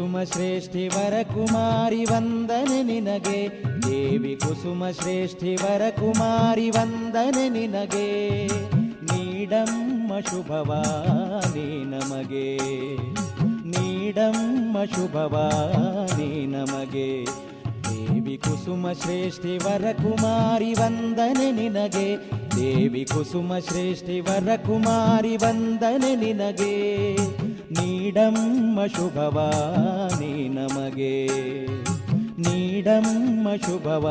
ಕುಸುಮ ಶ್ರೇಷ್ಠಿ ವರಕುಮಾರಿ ವಂದನೆ ನಿನಗೆ, ದೇವಿ ಕುಸುಮ ಶ್ರೇಷ್ಠಿ ವರಕುಮಾರಿ ವಂದನೆ ನಿನಗೆ, ನೀಡಮ್ಮ ಶುಭವಾನಿ ನಮಗೆ, ನೀಡಮ್ಮ ಶುಭವಾನಿ ನಮಗೆ. ದೇವಿ ಕುಸುಮ ಶ್ರೇಷ್ಠಿ ವರಕುಮಾರಿ ವಂದನೆ ನಿನಗೆ, ದೇವಿ ಕುಸುಮ ಶ್ರೇಷ್ಠಿ ವರಕುಮಾರಿ ವಂದನೆ ನಿನಗೆ, ನೀಡಮ್ಮ ಶುಭವಾನಿ ನಮಗೆ, ನೀಡಮ್ಮ ಶುಭವಾ